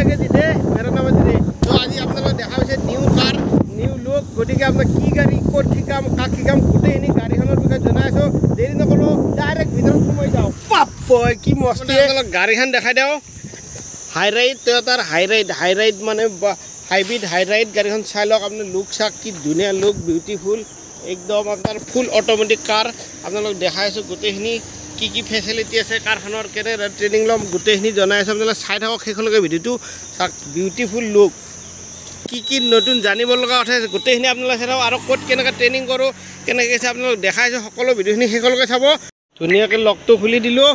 আগে দিতে মেরা নাম দিতে তো আজি আপনারা দেখা হইছে নিউ কার নিউ লুক গটিকে আপনারা কি গাড়ি কোট ঠিকাম কাক ঠিকাম গোটেইনি গাড়ীখনৰ বিষয়ে জনাইছো দেৰি নকৰো ডাইৰেক্ট ভিতৰত সোমাই যাও বাপ কি মস্তি আপোনাক গাড়ীখন দেখাই দিও হাইৰাইড টয়োটাৰ হাইৰাইড মানে হাইব্ৰিড হাইৰাইড গাড়ীখন চাই লওক আপুনি লুক চাক কি ধুনীয়া লুক বিউটিফুল একদম আপোনাৰ ফুল অটোমেটিক কাৰ আপোনালোক দেখাইছো গোটেইখিনি কি কি ফেচিলিটি আছে কাৰখনৰ কেনে ট্ৰেনিং লম গোটেইখিনি জনাই আছো আপোনালোক চাই থাকক শেষলৈকে ভিডিঅ'টো চাক বিউটিফুল লুক কি কি নতুন জানিব লগা কথা আছে গোটেইখিনি আপোনালোকে চাই থাকক আৰু ক'ত কেনেকৈ ট্ৰেনিং কৰোঁ কেনেকৈ আছে আপোনালোক দেখাইছো সকলো ভিডিঅ'খিনি শেষলৈকে চাব ধুনীয়াকৈ লকটো খুলি দিলোঁ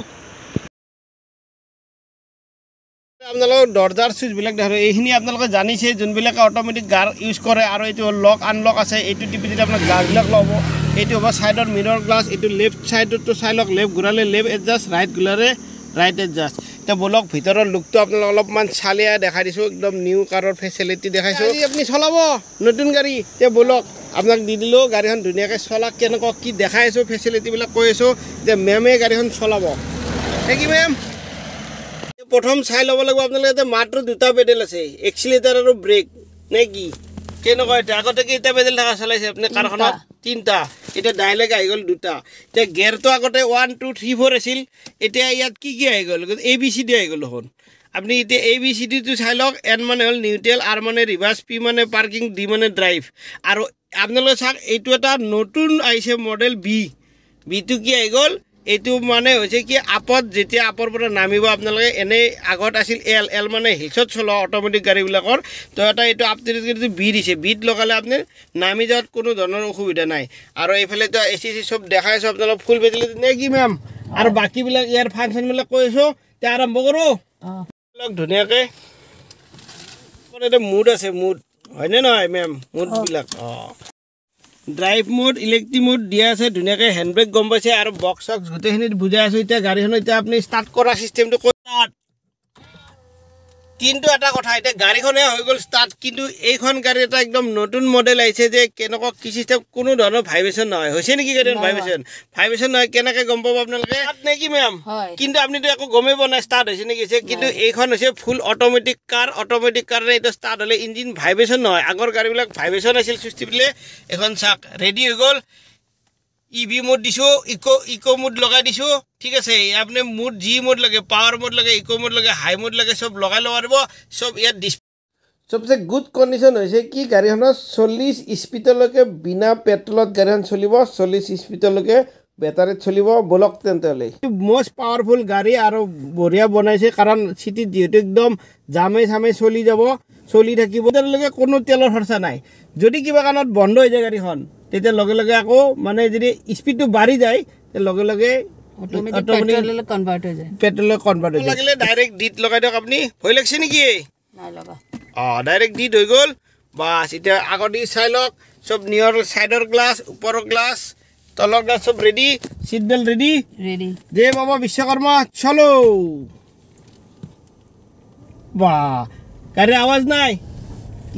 আপোনালোক দৰ্জাৰ চুইচবিলাক দেখা এইখিনি আপোনালোকে জানিছে যোনবিলাকে অট'মেটিক গাৰ ইউজ কৰে আৰু এইটো লক আনলক আছে এইটো টিপি দিলে আপোনাৰ গ্লাছবিলাক ল'ব এইটো হ'ব ছাইডৰ মিৰৰ গ্লাছ এইটো লেফ্ট ছাইডতো চাই লওক লেফ্ট ঘূৰালে লেফ্ট এডজাষ্ট ৰাইট ঘূৰালে ৰাইট এডজাষ্ট এতিয়া বলক ভিতৰৰ লুকটো আপোনালোক অলপমান চালিয়াই দেখাই দিছোঁ একদম নিউ কাৰৰ ফেচিলিটি দেখাইছোঁ আপুনি চলাব নতুন গাড়ী এতিয়া বলক আপোনাক দি দিলোঁ গাড়ীখন ধুনীয়াকৈ চলাক কেনেকুৱা কি দেখাই আছোঁ ফেচিলিটিবিলাক কৈ আছোঁ এতিয়া মেমে গাড়ীখন চলাব কি মেম প্ৰথম চাই ল'ব লাগিব আপোনালোকে মাত্ৰ দুটা পেডেল আছে এক্সিলেটাৰ আৰু ব্ৰেক নে কি কেনেকুৱা এতিয়া আগতে কেইটা পেডেল থকা চলাইছে আপুনি কাৰখনত তিনিটা এতিয়া ডাইৰেক্ট আহি গ'ল দুটা এতিয়া গেৰটো আগতে 1 2 3 4 আছিল এতিয়া ইয়াত কি আহি গ'ল ABCD আহি গ'ল দেখোন আপুনি এতিয়া ABCDটো চাই লওক N মানে হ'ল নিউট্ৰেল R মানে ৰিভাৰ্ছ P মানে পাৰ্কিং D মানে ড্ৰাইভ আৰু আপোনালোকে চাওক এইটো এটা নতুন আহিছে মডেল বিটো কি আহি গ'ল এইটো মানে হৈছে কি আপত যেতিয়া আপৰ পৰা নামিব আপোনালোকে এনেই আগত আছিল এল মানে হিলছত চলোৱা অট'মেটিক গাড়ীবিলাকৰ তো এটা এইটো আপটো বি দিছে বিত লগালে আপুনি নামি যোৱাত কোনো ধৰণৰ অসুবিধা নাই আৰু এইফালে তো AC চব দেখাই আছোঁ আপোনালোক ফুল ফেচিলিটি নে কি মেম আৰু বাকীবিলাক ইয়াৰ ফাংচনবিলাক কৈ আছোঁ এতিয়া আৰম্ভ কৰোঁ ধুনীয়াকৈ এটা মুড আছে মুড হয়নে নহয় মেম মুডবিলাক ড্ৰাইভ মোড ইলেক্ট্ৰিক মোড দিয়া আছে ধুনীয়াকৈ হেণ্ড ব্ৰেক গম পাইছে আৰু বক্স চক্স গোটেইখিনি বুজাই আছোঁ এতিয়া গাড়ীখন এতিয়া আপুনি ষ্টাৰ্ট কৰা চিষ্টেমটো ষ্টাৰ্ট কিন্তু এটা কথা এতিয়া গাড়ীখনে হৈ গ'ল ষ্টাৰ্ট কিন্তু এইখন গাড়ী এটা একদম নতুন মডেল আহিছে যে কেনেকুৱা কি চিষ্টেম কোনো ধৰণৰ ভাইব্ৰেশ্যন নহয় হৈছে নেকি গাড়ীখন ভাইব্ৰেশ্যন নহয় কেনেকৈ গম পাব আপোনালোকে নে কি মেম কিন্তু আপুনিতো একো গমেই পোৱা নাই ষ্টাৰ্ট হৈছে নেকি কিন্তু এইখন হৈছে ফুল অট'মেটিক কাৰণে এইটো ষ্টাৰ্ট হ'লে ইঞ্জিন ভাইব্ৰেশ্যন নহয় আগৰ গাড়ীবিলাক ভাইব্ৰেশ্যন আছিল চুষ্টি পেলে এখন চাক ৰেডি হৈ গ'ল EV মোড দিছোঁ ইকো মোড লগাই দিছোঁ ঠিক আছে আপুনি মোড যি মোড লাগে পাৱাৰ মোড লাগে ইকো মোড লাগে হাই মোড লাগে চব লগাই ল'ব পাৰিব চব ইয়াত চবচে গুড কণ্ডিশ্যন হৈছে কি গাড়ীখনৰ 40 স্পীডলৈকে বিনা পেট্ৰলত গাড়ীখন চলিব 40 স্পীডলৈকে বেটাৰীত চলিব বলক তেন্তে হ'লে মষ্ট পাৱাৰফুল গাড়ী আৰু বঢ়িয়া বনাইছে কাৰণ চিটিত যিহেতু একদম জামে চামে চলি থাকিব তেতিয়ালৈকে কোনো তেলৰ খৰচা নাই যদি কিবা কাৰণত বন্ধ হৈ যায় গাড়ীখন তেতিয়া লগে লগে আকৌ মানে যদি স্পীডটো বাঢ়ি যায় লগে লগে পেট্ৰললৈ কনভাৰ্ট হৈ যায় লাগিলে ডাইৰেক্ট ডিট লগাই দিয়ক আপুনি ভয় লাগিছে নেকি ডাইৰেক্ট ডিট হৈ গ'ল বাছ এতিয়া আগৰ দি চাই লওক চব নিয়ৰ ছাইডৰ গ্লাছ ওপৰৰ গ্লাছ তলৰ গ্লাছ চব ৰেডি চিট বেল্ট ৰেডি জে বাবা বিশ্বকৰ্মা চলো বা গাড়ীৰ আৱাজ নাই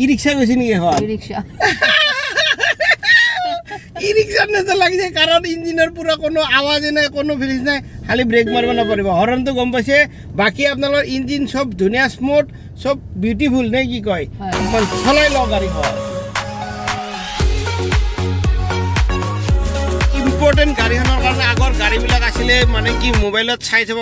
ই ৰিক্সা গৈছে নেকি ই ৰিক্সাৰ নিচিনা লাগিছে কাৰণ ইঞ্জিনৰ পুৰা কোনো আৱাজে নাই কোনো ফিলিংছ নাই খালি ব্ৰেক মাৰিব নপৰিব হৰণটো গম পাইছে বাকী আপোনালোকৰ ইঞ্জিন চব ধুনীয়া স্মুথ চব বিউটিফুল নে কি কয় চলাই লওক গাড়ীখন ইম্পৰ্টেণ্ট গাড়ীখনৰ কাৰণে আগৰ গাড়ীবিলাক আছিলে মানে কি মোবাইলত চাই চাব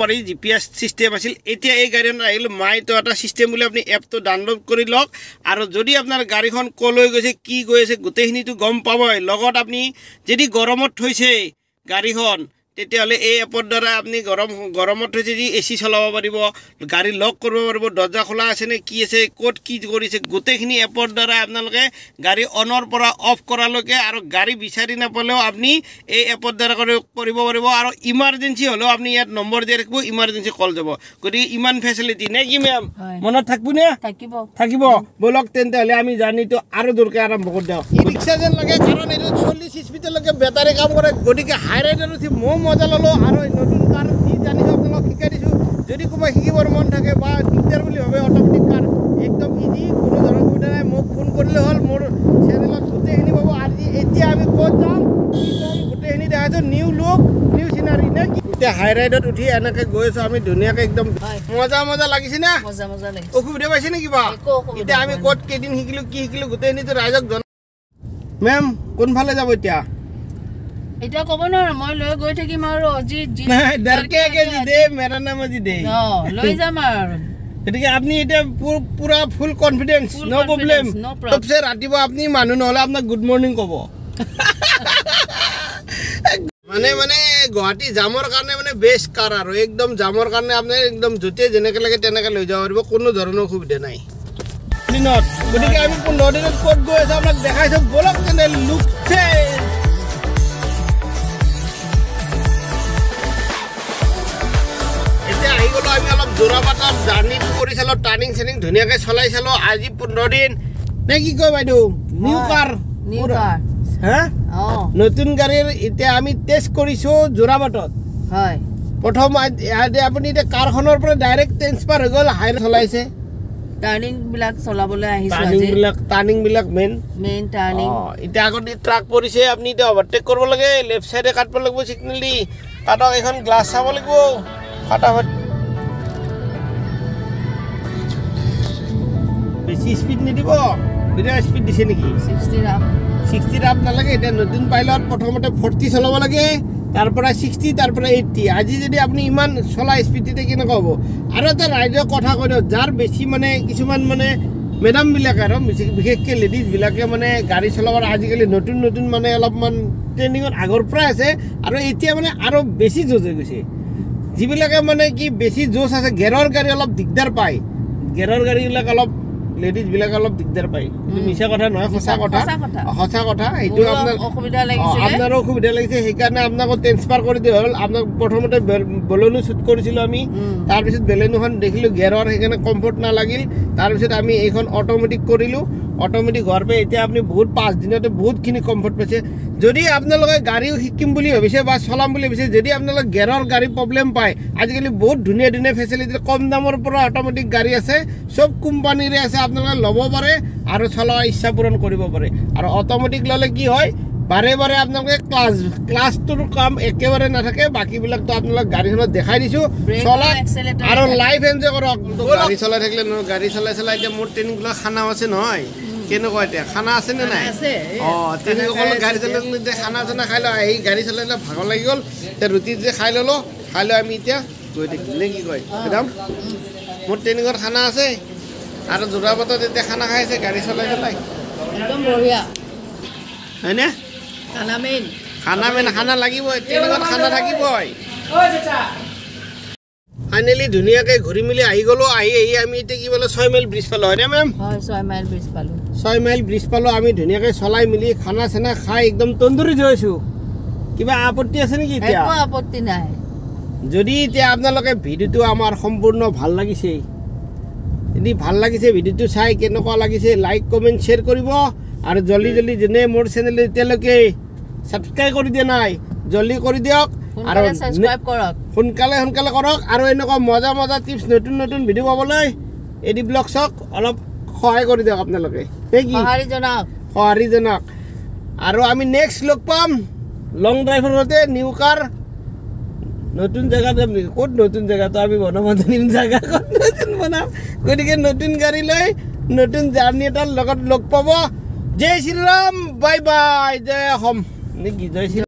পাৰি GPS চিষ্টেম আছিল এতিয়া এই গাড়ীখন আহিল মাই টয়োটা চিষ্টেম বুলি আপুনি এপটো ডাউনলোড কৰি লওক আৰু যদি আপোনাৰ গাড়ীখন ক'লৈ গৈছে কি গৈ আছে গোটেইখিনিতো গম পাবই লগত আপুনি যদি গৰমত থৈছে গাড়ীখন তেতিয়াহ'লে এই এপৰ দ্বাৰা আপুনি গৰমত থৈছে যদি AC চলাব পাৰিব গাড়ী লক কৰিব পাৰিব দৰ্জা খোলা আছে নে কি আছে ক'ত কি কৰিছে গোটেইখিনি এপৰ দ্বাৰা আপোনালোকে গাড়ী অনৰ পৰা অফ কৰালৈকে আৰু গাড়ী বিচাৰি নাপালেও আপুনি এই এপৰ দ্বাৰা কৰিব পাৰিব আৰু ইমাৰ্জেঞ্চি হ'লেও আপুনি ইয়াত নম্বৰ দিয়া ৰাখিব ইমাৰ্জেঞ্চি কল যাব গতিকে ইমান ফেচিলিটি নে কি মেম মনত থাকিব নে থাকিব বলক তেন্তে হ'লে আমি জাৰ্ণিটো আৰু দূৰকৈ আৰম্ভ কৰি দিওঁ ই ৰিক্সা যেন লাগে কাৰণ এইটো 40 স্পীডলৈকে বেটাৰী কাম কৰে গতিকে হাই ৰাইডাৰ উঠি মজা ল'লোঁ আৰু নতুন কাৰ যি জানিছোঁ আপোনালোকক শিকাই দিছোঁ যদি কোনোবাই শিকিবৰ মন থাকে বা দিগদাৰ বুলি ভাবে অট'মেটিক কাৰ একদম ইজি কোনো ধৰণৰ সুবিধা নাই মোক ফোন কৰিলে হ'ল মোৰ চেনেলত গোটেইখিনি পাব আজি এতিয়া আমি ক'ত যাম কি ক'ম গোটেইখিনি দেখাইছোঁ নিউ লুক নিউ চিনাৰী নে কি এতিয়া হাই ৰাইডত উঠি এনেকে গৈ আছো আমি ধুনীয়াকে একদম মজা মজা লাগিছে না মজা মজা লাগিছে অসুবিধা পাইছে নে কিবা এতিয়া আমি ক'ত কেইদিন শিকিলো কি শিকিলো গোটেইখিনিতো ৰাইজক জনা মেম কোনফালে যাব এতিয়া এটা ক'ব নোৱাৰো মই লৈ গৈ থাকিম আৰু জি ডৰকে কে জি দে মেৰা নাম জি দে লৈ যাম আৰু এটিকে আপনি এটা পুৰা ফুল কনফিডেন্স নো প্ৰবলেম সবসে ৰাতিবা আপনি মানু নহলে আপনাৰ গুড মৰ্নিং কব মানে মানে গুৱাহাটী জামৰ কাৰণে মানে বেস্ট কাৰ আৰু একদম জামৰ কাৰণে আপনি একদম জতে জেনেকে লাগে তেনেকে লৈ যাব পাৰিব কোনো ধৰণৰ অসুবিধা নাই দিনত গতিকে আমি 15 দিনত ক'ত গৈ আছো আপোনাক দেখাইছো বলক তেনে লুকছে আমি অলপ জোৰাবাটত জাৰ্নি কৰি চালো টাৰ্নিং চেনিং ধুনীয়াকৈ চলাই চালো আজি 15 দিন নে কি কয় বাইদেউ নিউ কাৰ হা নতুন গাড়ীৰ এতিয়া আমি টেষ্ট কৰিছো জোৰাবাটত হয় প্ৰথম আপুনি এতিয়া কাৰখনৰ পৰা ডাইৰেক্ট ট্ৰেন্সফাৰ হৈ গ'ল হাই চলাইছে টাৰ্নিং বিলাক চলাবলৈ আহিছে টাৰ্নিং বিলাক মেইন টাৰ্নিং এতিয়া আগত ট্ৰাক পৰিছে আপুনি এতিয়া ওভাৰটেক কৰিব লাগে লেফট সাইডে কাটব লাগিব সিগনেল দি কাটক এখন গ্লাছ চাব লাগিব ফটাফট বেছি স্পিড নিদিব বিৰাট স্পিড দিছে নেকি 60 আপ নালাগে এটা নতুন পাইলট প্ৰথমতে 40 চলাব লাগে তাৰ পৰা 60 তাৰ পৰা 80 আজি যদি আপুনি ইমান চলা স্পিডতে কেনে ক'ব আৰু এটা ৰাইজৰ কথা কৈ দিও যাৰ বেছি মানে কিছুমান মানে মেডাম বিলাক আৰু বিশেষকৈ লেডিজ বিলাকে মানে গাড়ী চলাবৰ আজিকালি নতুন নতুন মানে অলপমান ট্ৰেনিঙত আগৰ পৰা আছে আৰু এতিয়া মানে আৰু বেছি জোজ হৈ গৈছে যিবিলাকে মানে কি বেছি জোচ আছে গেৰৰ গাড়ী অলপ দিগদাৰ পায় গেৰৰ গাড়ীবিলাক অলপ লেডিজ বিলাক অলপ দিগদাৰ পায় মিছা কথা নহয় সঁচা কথা এইটো আপোনাৰ আপোনাৰো অসুবিধা লাগিছে সেইকাৰণে আপোনাক ট্ৰেন্সফাৰ কৰি দিয়া হ'ল আপোনাক প্ৰথমতে বলেনো শ্বুট কৰিছিলোঁ আমি তাৰপিছত বেলেনোখন দেখিলোঁ গেৰৰ সেইকাৰণে কমফৰ্ট নালাগিল তাৰপিছত আমি এইখন অট'মেটিক কৰিলোঁ অট'মেটিক হোৱাৰ পৰা এতিয়া আপুনি বহুত 5 দিনতে বহুতখিনি কমফৰ্ট পাইছে যদি আপোনালোকে গাড়ীও শিকিম বুলি ভাবিছে বা চলাম বুলি ভাবিছে যদি আপোনালোকে গেৰৰ গাড়ী প্ৰব্লেম পায় আজিকালি বহুত ধুনীয়া ধুনীয়া ফেচিলিটি কম দামৰ পৰা অট'মেটিক গাড়ী আছে সব কোম্পানীৰে আছে আপোনালোকে ল'ব পাৰে আৰু চলোৱা ইচ্ছা পূৰণ কৰিব পাৰে আৰু অট'মেটিক ল'লে কি হয় বাৰে বাৰে আপোনালোকে ক্লাছটোৰ কাম একেবাৰে নাথাকে বাকীবিলাকতো আপোনালোক গাড়ীখনত দেখাই দিছোঁ চলা আৰু লাইফ এনজয় কৰক গাড়ী চলাই থাকিলে গাড়ী চলাই এতিয়া মোৰ ট্ৰেইনিংবিলাক খানাও আছে নহয় কেনেকুৱা এতিয়া খানা আছে নে নাই তেনেকুৱা গাড়ী চলালে খানা চানা খাই লওঁ আহি গাড়ী চলালে ভাগৰ লাগি গ'ল এতিয়া ৰুটি যে খাই ল'লোঁ খাই লৈ আমি এতিয়া গৈ থাকিম নে কি কয় একদম মোৰ ট্ৰেইনিঙত খানা আছে আৰু যোৰাবাটত এতিয়া খানা খাই আছে গাড়ী চলাই একদম বঢ়িয়া হয়নে খানা লাগিবই ট্ৰেইনিঙত খানা থাকিবই ফাইনেলি ধুনীয়াকৈ ঘূৰি মেলি আহি গ'লো আহি আমি এতিয়া কি বোলে 6 মাইল ব্ৰিজ পালোঁ হয়নে মেম 6 মাইল ব্ৰিজ পালোঁ 6 মাইল ব্ৰিজ পালোঁ আমি ধুনীয়াকৈ চলাই মেলি খানা চানা খাই একদম তন্দুৰী হৈছোঁ কিবা আপত্তি আছে নেকি এতিয়া একো আপত্তি নাই যদি এতিয়া আপোনালোকে ভিডিঅ'টো আমাৰ সম্পূৰ্ণ ভাল লাগিছে যদি ভাল লাগিছে ভিডিঅ'টো চাই কেনেকুৱা লাগিছে লাইক কমেণ্ট শ্বেয়াৰ কৰিব আৰু জলদি জলদি যেনে মোৰ চেনেল এতিয়ালৈকে ছাবস্ক্ৰাইব কৰি দিয়া নাই জলদি কৰি দিয়ক আৰু সাবস্ক্ৰাইব কৰক সোনকালে কৰক আৰু এনেকুৱা মজা মজা টিপছ নতুন নতুন ভিডিঅ' পাবলৈ এডি ব্লগছক অলপ সহায় কৰি দিয়ক আপোনালোকে সঁহাৰি জনাওক আৰু আমি নেক্সট লগ পাম লং ড্ৰাইভৰ সৈতে নিউ কাৰ নতুন জেগাত যাম নেকি ক'ত নতুন জেগাটো আমি বনাব জানিম জেগা ক'ত নতুন বনাম গতিকে নতুন গাড়ী লৈ নতুন জাৰ্ণি এটাৰ লগত লগ পাব জয় শ্ৰীৰাম বাই বাই জয় অসম নেকি জয় শ্ৰী